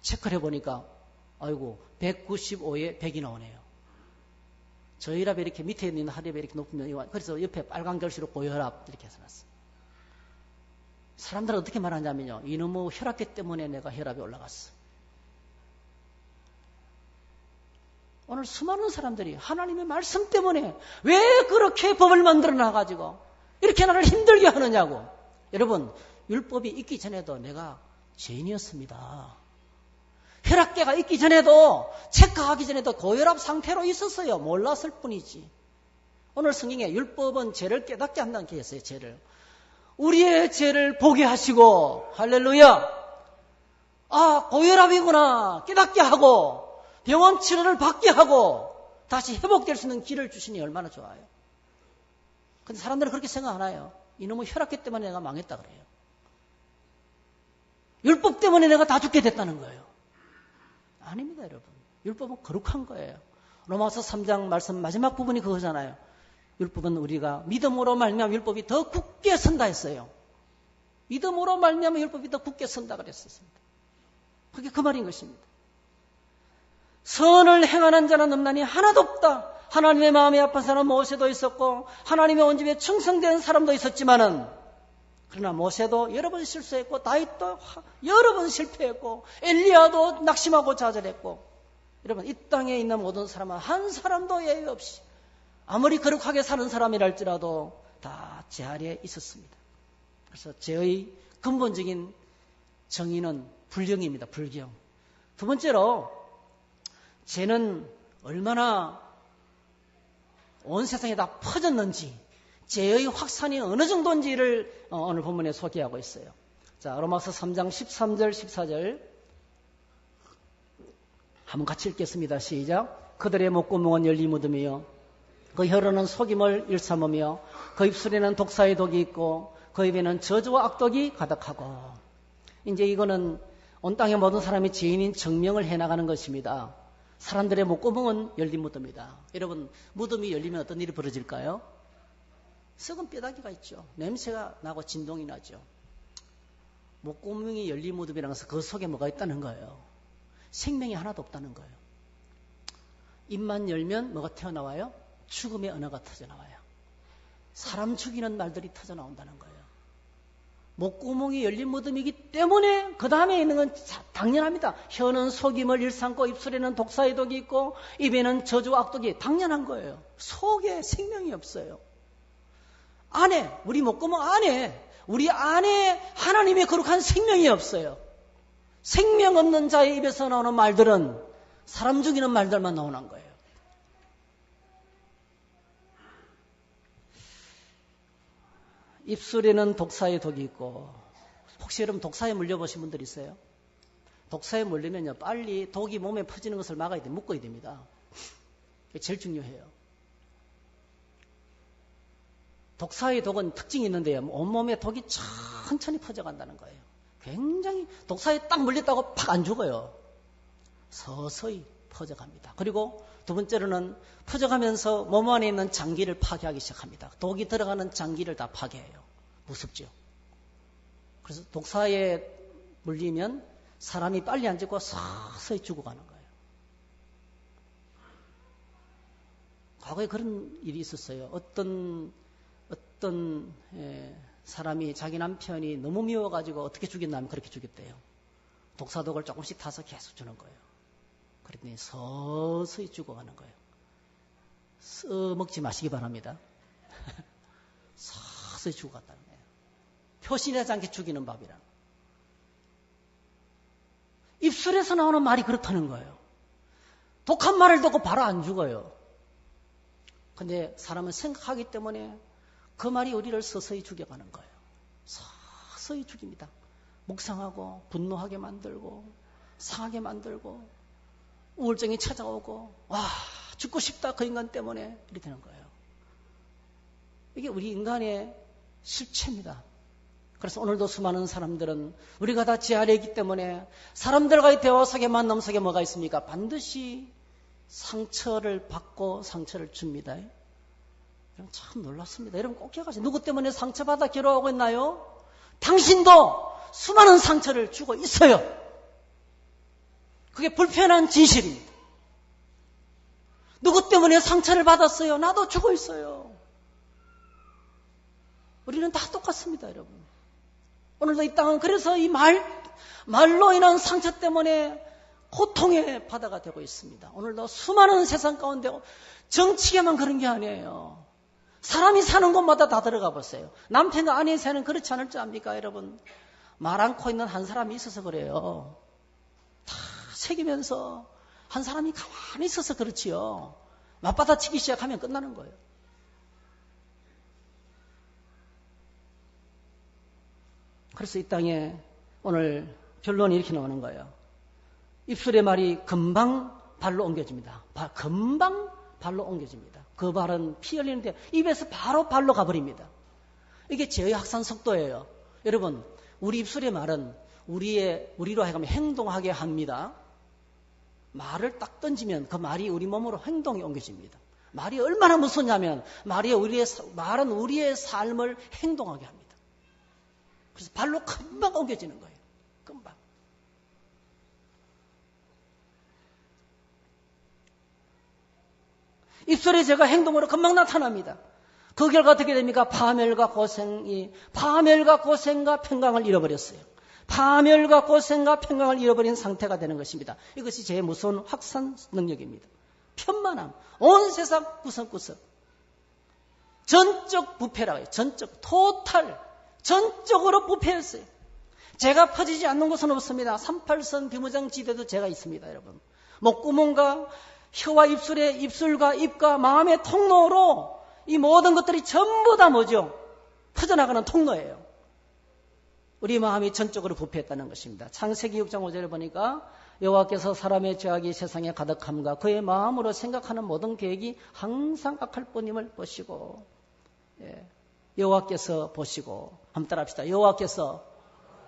S1: 체크를 해보니까 아이고 195에 100이 나오네요. 저 혈압이 이렇게 밑에 있는 혈압이 이렇게 높으면 그래서 옆에 빨간 글씨로 고혈압 이렇게 해놨어요. 사람들은 어떻게 말하냐면요. 이놈의 혈압계 때문에 내가 혈압이 올라갔어. 오늘 수많은 사람들이 하나님의 말씀 때문에 왜 그렇게 법을 만들어 놔가지고 이렇게 나를 힘들게 하느냐고. 여러분 율법이 있기 전에도 내가 죄인이었습니다. 혈압계가 있기 전에도 체크하기 전에도 고혈압 상태로 있었어요. 몰랐을 뿐이지. 오늘 성경에 율법은 죄를 깨닫게 한다는 게 있어요. 죄를. 우리의 죄를 보게 하시고 할렐루야. 아 고혈압이구나 깨닫게 하고 병원 치료를 받게 하고 다시 회복될 수 있는 길을 주시니 얼마나 좋아요. 근데 사람들은 그렇게 생각 안 해요. 이놈의 혈압계 때문에 내가 망했다 그래요. 율법 때문에 내가 다 죽게 됐다는 거예요. 아닙니다 여러분. 율법은 거룩한 거예요. 로마서 3장 말씀 마지막 부분이 그거잖아요. 율법은 우리가 믿음으로 말미암아 율법이 더 굳게 선다 했어요. 믿음으로 말미암아 율법이 더 굳게 선다 그랬었습니다. 그게 그 말인 것입니다. 선을 행하는 자는 없나니 하나도 없다. 하나님의 마음이 아픈 사람 모세도 있었고 하나님의 온 집에 충성된 사람도 있었지만은 그러나 모세도 여러 번 실수했고 다윗도 여러 번 실패했고 엘리야도 낙심하고 좌절했고 여러분 이 땅에 있는 모든 사람은 한 사람도 예외 없이 아무리 거룩하게 사는 사람이랄지라도 다 죄 아래에 있었습니다. 그래서 죄의 근본적인 정의는 불경입니다. 불경. 두 번째로 죄는 얼마나 온 세상에 다 퍼졌는지 죄의 확산이 어느 정도인지를 오늘 본문에 소개하고 있어요. 자, 로마서 3장 13절 14절 한번 같이 읽겠습니다. 시작. 그들의 목구멍은 열리 묻음이요 그 혀로는 속임을 일삼으며 그 입술에는 독사의 독이 있고 그 입에는 저주와 악독이 가득하고. 이제 이거는 온 땅의 모든 사람이 죄인인 증명을 해나가는 것입니다. 사람들의 목구멍은 열린 무덤이다. 여러분 무덤이 열리면 어떤 일이 벌어질까요? 썩은 뼈다귀가 있죠. 냄새가 나고 진동이 나죠. 목구멍이 열린 무덤이라는 것은 그 속에 뭐가 있다는 거예요. 생명이 하나도 없다는 거예요. 입만 열면 뭐가 튀어나와요? 죽음의 언어가 터져나와요. 사람 죽이는 말들이 터져나온다는 거예요. 목구멍이 열린 무덤이기 때문에 그 다음에 있는 건 당연합니다. 혀는 속임을 일삼고 입술에는 독사의 독이 있고 입에는 저주와 악독이 당연한 거예요. 속에 생명이 없어요. 안에, 우리 목구멍 안에, 우리 안에 하나님의 거룩한 생명이 없어요. 생명 없는 자의 입에서 나오는 말들은 사람 죽이는 말들만 나오는 거예요. 입술에는 독사의 독이 있고, 혹시 여러분 독사에 물려보신 분들 있어요? 독사에 물리면요, 빨리 독이 몸에 퍼지는 것을 막아야 돼, 묶어야 됩니다. 그게 제일 중요해요. 독사의 독은 특징이 있는데요, 온몸에 독이 천천히 퍼져간다는 거예요. 굉장히 독사에 딱 물렸다고 팍 안 죽어요. 서서히 퍼져갑니다. 그리고 두 번째로는 퍼져가면서 몸 안에 있는 장기를 파괴하기 시작합니다. 독이 들어가는 장기를 다 파괴해요. 무섭죠. 그래서 독사에 물리면 사람이 빨리 안 죽고 서서히 죽어가는 거예요. 과거에 그런 일이 있었어요. 어떤 사람이 자기 남편이 너무 미워가지고 어떻게 죽였냐면 그렇게 죽였대요. 독사독을 조금씩 타서 계속 주는 거예요. 그랬더니 서서히 죽어가는 거예요. 먹지 마시기 바랍니다. 서서히 죽어간다는 거예요. 표시되지 않게 죽이는 법이라. 입술에서 나오는 말이 그렇다는 거예요. 독한 말을 듣고 바로 안 죽어요. 근데 사람은 생각하기 때문에 그 말이 우리를 서서히 죽여가는 거예요. 서서히 죽입니다. 묵상하고 분노하게 만들고 상하게 만들고 우울증이 찾아오고 와 죽고 싶다 그 인간 때문에 이렇게 되는 거예요. 이게 우리 인간의 실체입니다. 그래서 오늘도 수많은 사람들은 우리가 다 지 아래에 있기 때문에 사람들과의 대화 속에 만남 속에 뭐가 있습니까? 반드시 상처를 받고 상처를 줍니다. 참 놀랐습니다. 여러분 꼭 기억하세요. 누구 때문에 상처받아 괴로워하고 있나요? 당신도 수많은 상처를 주고 있어요. 그게 불편한 진실입니다. 누구 때문에 상처를 받았어요? 나도 주고 있어요. 우리는 다 똑같습니다, 여러분. 오늘도 이 땅은 그래서 이 말로 인한 상처 때문에 고통의 바다가 되고 있습니다. 오늘도 수많은 세상 가운데 정치계만 그런 게 아니에요. 사람이 사는 곳마다 다 들어가 보세요. 남편과 아내의 사이는 그렇지 않을 줄 압니까, 여러분? 말 않고 있는 한 사람이 있어서 그래요. 다 새기면서 한 사람이 가만히 있어서 그렇지요. 맞받아치기 시작하면 끝나는 거예요. 그래서 이 땅에 오늘 결론이 이렇게 나오는 거예요. 입술의 말이 금방 발로 옮겨집니다. 금방 발로 옮겨집니다. 그 발은 피 흘리는데 입에서 바로 발로 가버립니다. 이게 제의 확산 속도예요. 여러분, 우리 입술의 말은 우리로 하여금 행동하게 합니다. 말을 딱 던지면 그 말이 우리 몸으로 행동이 옮겨집니다. 말이 얼마나 무섭냐면 말은 우리의 삶을 행동하게 합니다. 그래서 발로 금방 옮겨지는 거예요. 금방. 입술의 죄가 행동으로 금방 나타납니다. 그 결과 어떻게 됩니까? 파멸과 고생과 평강을 잃어버렸어요. 파멸과 고생과 평강을 잃어버린 상태가 되는 것입니다. 이것이 제일 무서운 확산 능력입니다. 편만함, 온 세상 구석구석. 전적 부패라고 해요. 전적으로 부패했어요. 죄가 퍼지지 않는 곳은 없습니다. 38선 비무장지대도 죄가 있습니다, 여러분. 목구멍과 혀와 입술과 입과 마음의 통로로 이 모든 것들이 전부 다 뭐죠? 퍼져나가는 통로예요. 우리 마음이 전적으로 부패했다는 것입니다. 창세기 6장 5절에 보니까 여호와께서 사람의 죄악이 세상에 가득함과 그의 마음으로 생각하는 모든 계획이 항상 악할 뿐임을 보시고, 여호와께서 보시고, 한번 따라합시다. 여호와께서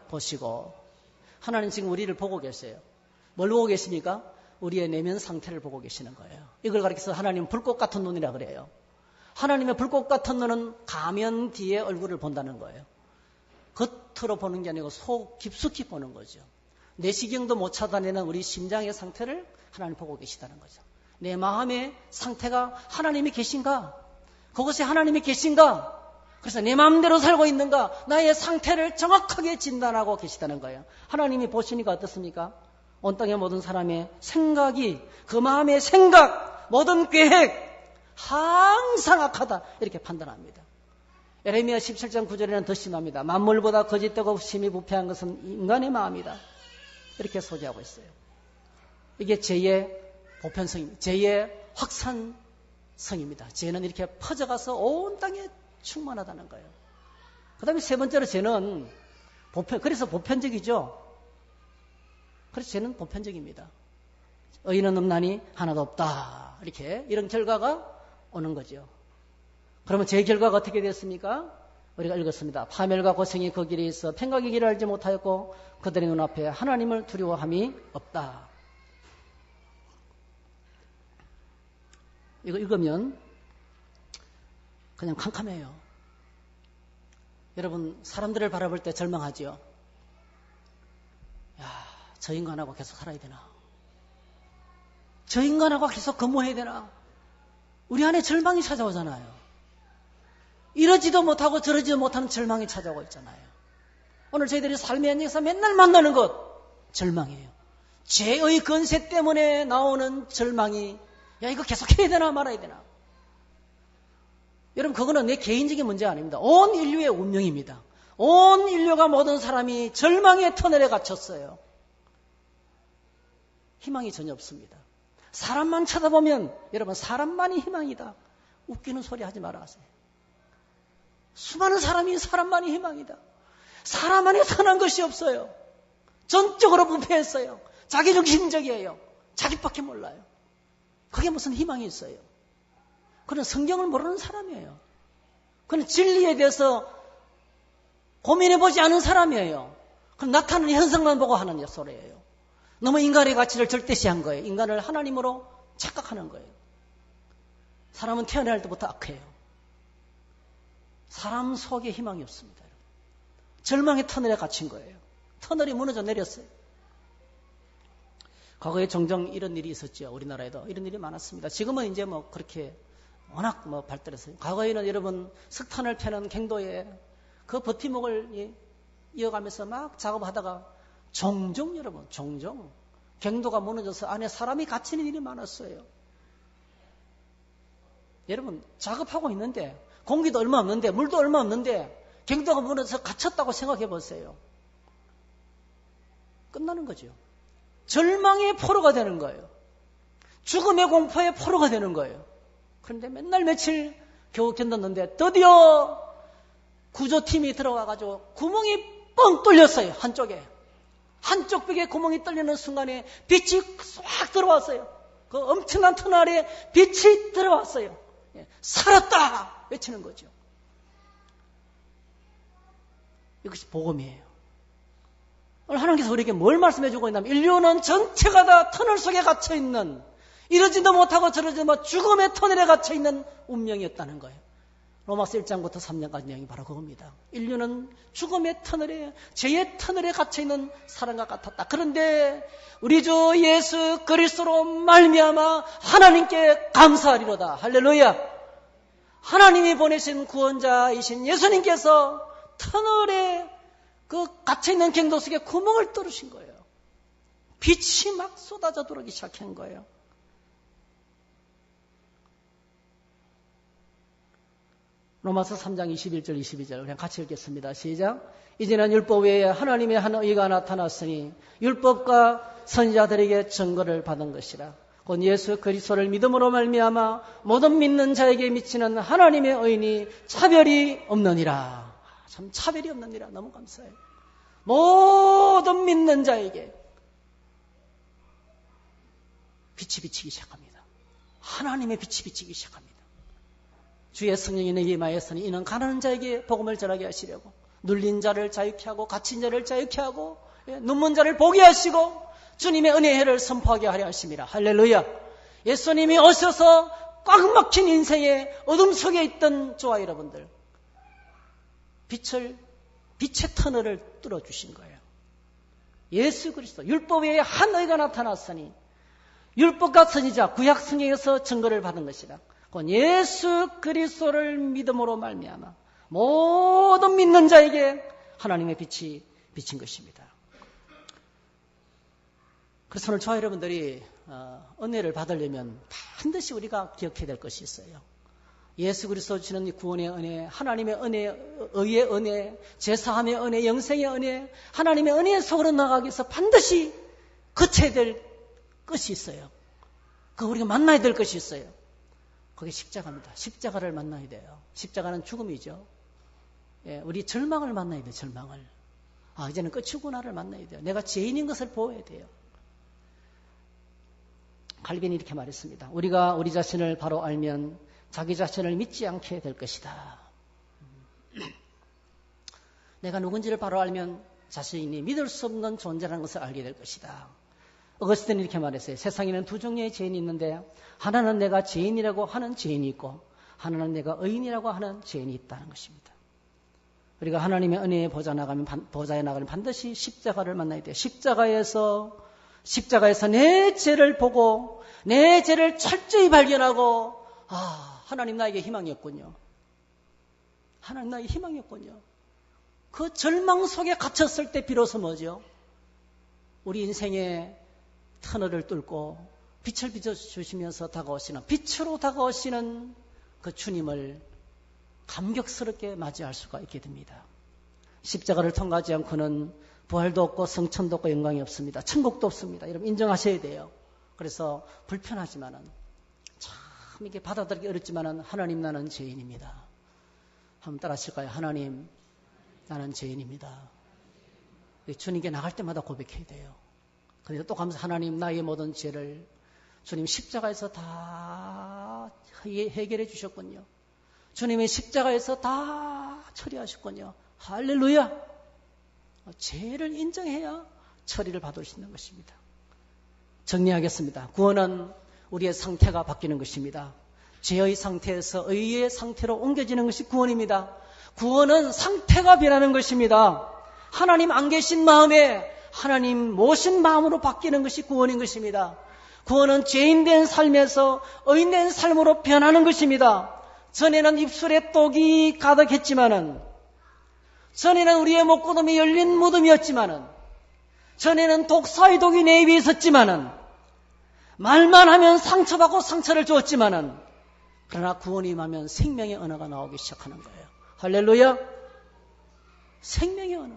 S1: 보시고. 하나님 지금 우리를 보고 계세요. 뭘 보고 계십니까? 우리의 내면 상태를 보고 계시는 거예요. 이걸 가리켜서 하나님은 불꽃 같은 눈이라 그래요. 하나님의 불꽃 같은 눈은 가면 뒤에 얼굴을 본다는 거예요. 겉으로 보는 게 아니고 속 깊숙이 보는 거죠. 내시경도 못 찾아내는 우리 심장의 상태를 하나님 보고 계시다는 거죠. 내 마음의 상태가 하나님이 계신가? 그것이 하나님이 계신가? 그래서 내 마음대로 살고 있는가, 나의 상태를 정확하게 진단하고 계시다는 거예요. 하나님이 보시니까 어떻습니까? 온 땅의 모든 사람의 생각이, 그 마음의 생각, 모든 계획 항상 악하다, 이렇게 판단합니다. 예레미야 17장 9절에는 더 심합니다. 만물보다 거짓되고 심히 부패한 것은 인간의 마음이다, 이렇게 소개하고 있어요. 이게 죄의 보편성입니다. 죄의 확산성입니다. 죄는 이렇게 퍼져가서 온 땅에 충만하다는 거예요. 그 다음에 세 번째로 죄는 그래서 보편적이죠. 그래서 죄는 보편적입니다. 의인은 없나니 하나도 없다, 이렇게 이런 결과가 오는 거죠. 그러면 죄의 결과가 어떻게 됐습니까? 우리가 읽었습니다. 파멸과 고생이 그 길에 있어 평강의 길을 알지 못하였고 그들의 눈앞에 하나님을 두려워함이 없다. 이거 읽으면 그냥 캄캄해요. 여러분, 사람들을 바라볼 때 절망하지요. 야, 저 인간하고 계속 살아야 되나? 저 인간하고 계속 근무해야 되나? 우리 안에 절망이 찾아오잖아요. 이러지도 못하고 저러지도 못하는 절망이 찾아오고 있잖아요. 오늘 저희들이 삶의 현장에서 맨날 만나는 것, 절망이에요. 죄의 건세 때문에 나오는 절망이, 야, 이거 계속 해야 되나 말아야 되나? 여러분, 그거는 내 개인적인 문제가 아닙니다. 온 인류의 운명입니다. 온 인류가 모든 사람이 절망의 터널에 갇혔어요. 희망이 전혀 없습니다. 사람만 쳐다보면, 여러분, 사람만이 희망이다, 웃기는 소리 하지 말아가세요. 수많은 사람만이 희망이다. 사람 안에 선한 것이 없어요. 전적으로 부패했어요. 자기중심적이에요. 자기밖에 몰라요. 그게 무슨 희망이 있어요? 그는 성경을 모르는 사람이에요. 그는 진리에 대해서 고민해보지 않은 사람이에요. 그는 나타나는 현상만 보고 하는 소리예요. 너무 인간의 가치를 절대시한 거예요. 인간을 하나님으로 착각하는 거예요. 사람은 태어날 때부터 악해요. 사람 속에 희망이 없습니다. 절망의 터널에 갇힌 거예요. 터널이 무너져 내렸어요. 과거에 종종 이런 일이 있었죠. 우리나라에도 이런 일이 많았습니다. 지금은 이제 그렇게 워낙 발달했어요. 과거에는 여러분, 석탄을 패는 갱도에 그 버팀목을 이어가면서 막 작업하다가 종종 갱도가 무너져서 안에 사람이 갇히는 일이 많았어요. 여러분, 작업하고 있는데 공기도 얼마 없는데 물도 얼마 없는데 갱도가 무너져서 갇혔다고 생각해 보세요. 끝나는 거죠. 절망의 포로가 되는 거예요. 죽음의 공포의 포로가 되는 거예요. 그런데 맨날 며칠 겨우 견뎠는데 드디어 구조팀이 들어와가지고 구멍이 뻥 뚫렸어요. 한쪽 벽에 구멍이 뚫리는 순간에 빛이 싹 들어왔어요. 그 엄청난 터널에 빛이 들어왔어요. 살았다 외치는 거죠. 이것이 복음이에요. 오늘 하나님께서 우리에게 뭘 말씀해 주고 있냐면, 인류는 전체가 다 터널 속에 갇혀있는, 이러지도 못하고 저러지도 못하고 죽음의 터널에 갇혀있는 운명이었다는 거예요. 로마서 1장부터 3장까지 내용이 바로 그겁니다. 인류는 죽음의 터널에, 죄의 터널에 갇혀있는 사람과 같았다. 그런데 우리 주 예수 그리스도로 말미암아 하나님께 감사하리로다. 할렐루야. 하나님이 보내신 구원자이신 예수님께서 터널에 그 갇혀있는 갱도 속에 구멍을 뚫으신 거예요. 빛이 막 쏟아져 들어오기 시작한 거예요. 로마서 3장 21절 22절 그냥 같이 읽겠습니다. 시작. 이제는 율법 외에 하나님의 한 의가 나타났으니 율법과 선지자들에게 증거를 받은 것이라. 곧 예수 그리스도를 믿음으로 말미암아 모든 믿는 자에게 미치는 하나님의 의인이 차별이 없느니라. 참 차별이 없느니라. 너무 감사해요. 모든 믿는 자에게 빛이 비치기 시작합니다. 하나님의 빛이 비치기 시작합니다. 주의 성령이 내게 임하였으니 이는 가난한 자에게 복음을 전하게 하시려고, 눌린 자를 자유케 하고 갇힌 자를 자유케 하고 눈먼 자를 보게 하시고 주님의 은혜의 해를 선포하게 하려 하심이라. 할렐루야. 예수님이 오셔서 꽉 막힌 인생의 어둠 속에 있던 저와 여러분들, 빛의 터널을 뚫어주신 거예요. 예수 그리스도, 율법 외에 한 의가 나타났으니 율법과 선지자, 구약 성경에서 증거를 받은 것이라. 곧 예수 그리스도를 믿음으로 말미암아 모든 믿는 자에게 하나님의 빛이 비친 것입니다. 그래서 오늘 저와 여러분들이 은혜를 받으려면 반드시 우리가 기억해야 될 것이 있어요. 예수 그리스도 주시는 구원의 은혜, 하나님의 은혜, 의의 은혜, 제사함의 은혜, 영생의 은혜, 하나님의 은혜 속으로 나가기 위해서 반드시 거쳐야 될 것이 있어요. 그 우리가 만나야 될 것이 있어요. 그게 십자가입니다. 십자가를 만나야 돼요. 십자가는 죽음이죠. 예, 우리 절망을 만나야 돼요. 절망을. 이제는 끝이구나를 만나야 돼요. 내가 죄인인 것을 보아야 돼요. 칼빈이 이렇게 말했습니다. 우리가 우리 자신을 바로 알면 자기 자신을 믿지 않게 될 것이다. 내가 누군지를 바로 알면 자신이 믿을 수 없는 존재라는 것을 알게 될 것이다. 어거스틴이 이렇게 말했어요. 세상에는 두 종류의 죄인이 있는데 하나는 내가 죄인이라고 하는 죄인이 있고 하나는 내가 의인이라고 하는 죄인이 있다는 것입니다. 우리가 하나님의 은혜의 보좌에 나가면 반드시 십자가를 만나야 돼요. 십자가에서 내 죄를 보고 내 죄를 철저히 발견하고 하나님 나에게 희망이었군요. 하나님 나에게 희망이었군요. 그 절망 속에 갇혔을 때 비로소 뭐죠? 우리 인생의 터널을 뚫고 빛을 비춰주시면서 빛으로 다가오시는 그 주님을 감격스럽게 맞이할 수가 있게 됩니다. 십자가를 통과하지 않고는 부활도 없고 성천도 없고 영광이 없습니다. 천국도 없습니다. 여러분 인정하셔야 돼요. 그래서 불편하지만은 참 이게 받아들이기 어렵지만은 하나님 나는 죄인입니다. 한번 따라 하실까요? 하나님 나는 죄인입니다. 주님께 나갈 때마다 고백해야 돼요. 그래서 또 가면서 하나님 나의 모든 죄를 주님 십자가에서 다 해결해 주셨군요. 주님의 십자가에서 다 처리하셨군요. 할렐루야! 죄를 인정해야 처리를 받을 수 있는 것입니다. 정리하겠습니다. 구원은 우리의 상태가 바뀌는 것입니다. 죄의 상태에서 의의 상태로 옮겨지는 것이 구원입니다. 구원은 상태가 변하는 것입니다. 하나님 안 계신 마음에 하나님 모신 마음으로 바뀌는 것이 구원인 것입니다. 구원은 죄인된 삶에서 의인된 삶으로 변하는 것입니다. 전에는 입술에 똑이 가득했지만은, 전에는 우리의 목구름이 열린 무덤이었지만은, 전에는 독사의 독이 내 입에 있었지만은, 말만 하면 상처받고 상처를 주었지만은, 그러나 구원이 임하면 생명의 언어가 나오기 시작하는 거예요. 할렐루야! 생명의 언어.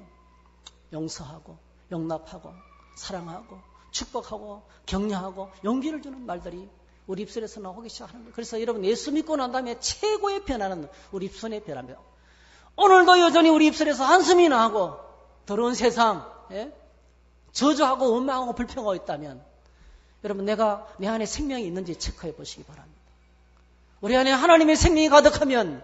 S1: 용서하고, 용납하고, 사랑하고, 축복하고, 격려하고, 용기를 주는 말들이 우리 입술에서 나오기 시작하는 거예요. 그래서 여러분 예수 믿고 난 다음에 최고의 변화는 우리 입술의 변화입니다. 오늘도 여전히 우리 입술에서 한숨이 나고 더러운 세상, 저주하고 원망하고 불평하고 있다면 여러분 내가 내 안에 생명이 있는지 체크해 보시기 바랍니다. 우리 안에 하나님의 생명이 가득하면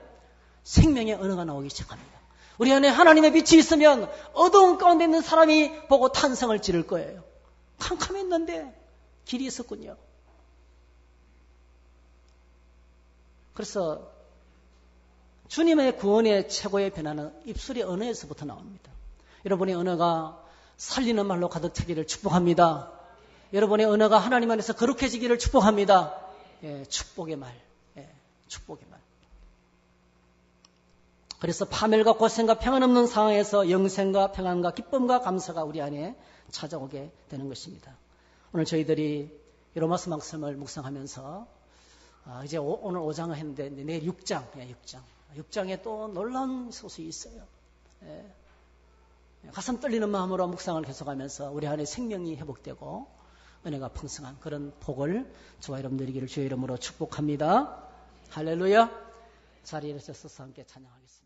S1: 생명의 언어가 나오기 시작합니다. 우리 안에 하나님의 빛이 있으면 어두운 가운데 있는 사람이 보고 탄성을 지를 거예요. 캄캄했는데 길이 있었군요. 그래서 주님의 구원의 최고의 변화는 입술의 언어에서부터 나옵니다. 여러분의 언어가 살리는 말로 가득 차기를 축복합니다. 여러분의 언어가 하나님 안에서 거룩해지기를 축복합니다. 축복의 말. 축복의 말. 그래서 파멸과 고생과 평안 없는 상황에서 영생과 평안과 기쁨과 감사가 우리 안에 찾아오게 되는 것입니다. 오늘 저희들이 로마서 말씀을 묵상하면서 이제 오늘 5장을 했는데 내일 6장. 6장에 또 놀라운 소식이 있어요. 가슴 떨리는 마음으로 묵상을 계속하면서 우리 안에 생명이 회복되고 은혜가 풍성한 그런 복을 저와 여러분 누리기를 주의 이름으로 축복합니다. 할렐루야. 자리에 서서 함께 찬양하겠습니다.